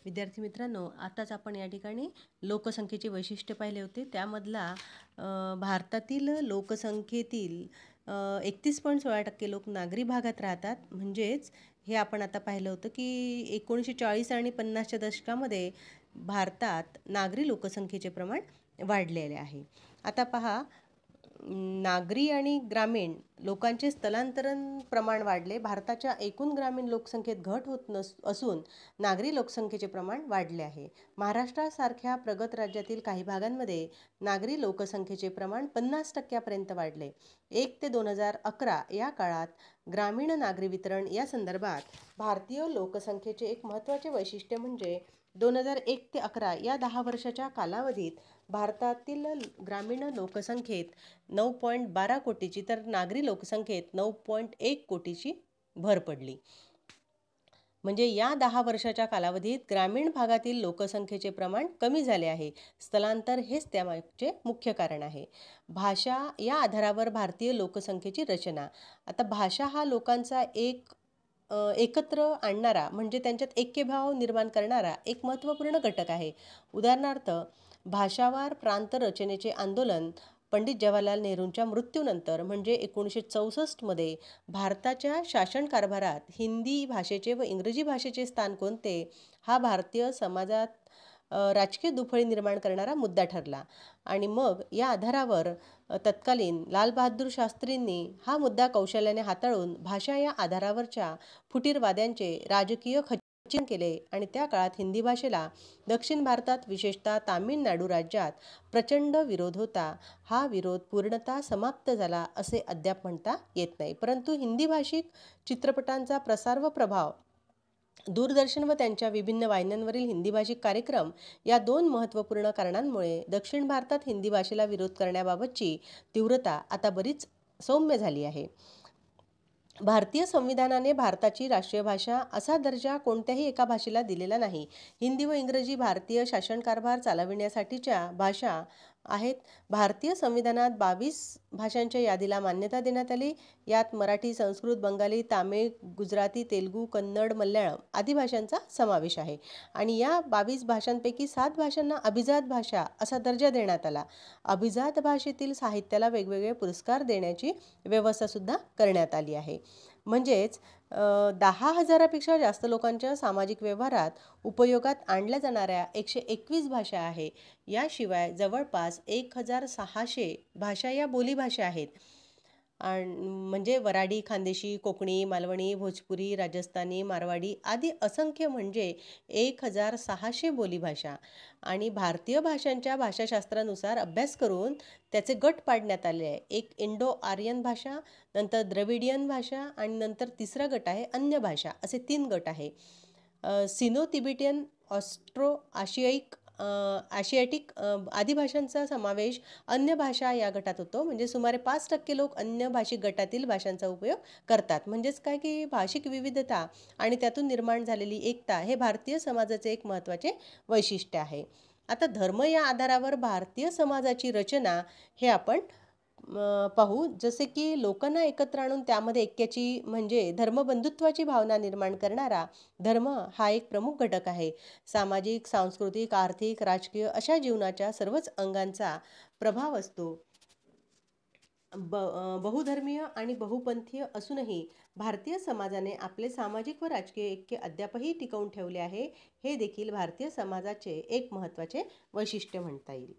विद्यार्थी मित्रांनो, आताच आपण या ठिकाणी लोकसंख्येची वैशिष्ट्य पाहिले होते. त्यामधला भारतातील लोकसंख्येतील 31.16% लोक नागरी भागात राहतात. म्हणजेच हे आपण आता पाहिलं होतं की 1940 आणि 50च्या दशकामध्ये भारतात नागरी लोकसंख्येचे प्रमाण वाढलेले आहे. आता पहा, नागरी आणि ग्रामीण लोकांचे स्थलांतरण प्रमाण वाढले. भारताच्या एकूण ग्रामीण लोकसंख्येत घट होत असून नागरी लोकसंख्येचे प्रमाण वाढले आहे. महाराष्ट्रासारख्या प्रगत राज्यातील काही भागांमध्ये नागरी लोकसंख्येचे प्रमाण 50% वाढले. 1 ते 2011 या काळात ग्रामीण नागरी वितरण या संदर्भात भारतीय लोकसंख्येचे एक महत्त्वाचे वैशिष्ट्य म्हणजे 2001 ते 11 या 10 वर्षाच्या कालावधीत भारतातील ग्रामीण लोकसंख्येत 9.12 कोटीची तर नागरी लोकसंख्येत 9.1 कोटीची भर पडली. म्हणजे या 10 वर्षाच्या कालावधीत ग्रामीण भागातील लोकसंख्येचे प्रमाण कमी झाले आहे. स्थलांतर हेच त्यामागचे मुख्य कारण आहे. भाषा या आधारावर भारतीय लोकसंख्येची रचना. आता भाषा हा लोकांचा एकत्र आणणारा म्हणजे त्यांच्यात ऐक्यभाव निर्माण करणारा एक महत्त्वपूर्ण घटक आहे. उदाहरणार्थ, भाषावार प्रांत रचनेचे आंदोलन पंडित जवाहरलाल नेहरूंच्या मृत्यूनंतर म्हणजे 1964 मध्ये भारताच्या शासन कारभारात हिंदी भाषेचे व इंग्रजी भाषेचे स्थान कोणते हा भारतीय समाजात राजकीय दुफळी निर्माण करणारा मुद्दा ठरला. आणि मग या आधारावर तत्कालीन लालबहादूर शास्त्रींनी हा मुद्दा कौशल्याने हाताळून भाषा या आधारावरच्या फुटीरवाद्यांचे राजकीय खच्चीकरण केले. आणि त्या काळात हिंदी भाषेला दक्षिण भारतात विशेषतः तामिळनाडू राज्यात प्रचंड विरोध होता. हा विरोध पूर्णतः समाप्त झाला असे अद्याप म्हणता येत नाही. परंतु हिंदी भाषिक चित्रपटांचा प्रसार व प्रभाव, दूरदर्शन व त्यांच्या विभिन्न वाहिन्यांवरील हिंदी भाषिक कार्यक्रम या 2 महत्त्वपूर्ण कारणांमुळे दक्षिण भारतात हिंदी भाषेला विरोध करण्याबाबतची तीव्रता आता बरीच सौम्य झाली आहे. भारतीय संविधानाने भारताची राष्ट्रीय भाषा असा दर्जा कोणत्याही एका भाषेला दिलेला नाही. हिंदी व इंग्रजी भारतीय शासनकारभार चालविण्यासाठीच्या भाषा आहेत. भारतीय संविधानात 22 भाषांच्या यादीला मान्यता देण्यात आली. यात मराठी, संस्कृत, बंगाली, तामिळ, गुजराती, तेलुगू, कन्नड, मल्याळम आदी भाषांचा समावेश आहे. आणि या 22 भाषांपैकी 7 भाषांना अभिजात भाषा असा दर्जा देण्यात आला. अभिजात भाषेतील साहित्याला वेगवेगळे पुरस्कार देण्याची व्यवस्थासुद्धा करण्यात आली आहे. म्हणजेच 10,000पेक्षा जास्त लोकांच्या सामाजिक व्यवहारात उपयोगात आणल्या जाणाऱ्या 121 भाषा आहे. याशिवाय जवळपास 1,600 भाषा या बोलीभाषा आहेत. म्हणजे वराडी, खानदेशी, कोकणी, मालवणी, भोजपुरी, राजस्थानी, मारवाडी आदी असंख्य म्हणजे 1,600 बोलीभाषा. आणि भारतीय भाषांच्या भाषाशास्त्रानुसार अभ्यास करून त्याचे गट पाडण्यात आले आहे. एक इंडो आर्यन भाषा, नंतर द्रविडियन भाषा आणि नंतर तिसरा गट आहे अन्य भाषा, असे 3 गट आहे. सिनो तिबेटियन, ऑस्ट्रो आशियाटिक आदी भाषांचा समावेश अन्य भाषा या गटात होतो. म्हणजे सुमारे 5% लोक अन्य भाषिक गटातील भाषांचा उपयोग करतात. म्हणजेच काय की भाषिक विविधता आणि त्यातून निर्माण झालेली एकता हे भारतीय समाजाचे एक महत्त्वाचे वैशिष्ट्य आहे. आता धर्म या आधारावर भारतीय समाजाची रचना हे आपण पाहू. जसे की लोकांना एकत्र आणून त्यामध्ये ऐक्याची म्हणजे धर्मबंधुत्वाची भावना निर्माण करणारा धर्म हा एक प्रमुख घटक आहे. सामाजिक, सांस्कृतिक, आर्थिक, राजकीय अशा जीवनाच्या सर्वच अंगांचा प्रभाव असतो. बहुधर्मीय आणि बहुपंथीय असूनही भारतीय समाजाने आपले सामाजिक व राजकीय ऐक्य अद्यापही टिकवून ठेवले आहे. हे देखील भारतीय समाजाचे एक महत्त्वाचे वैशिष्ट्य म्हणता येईल.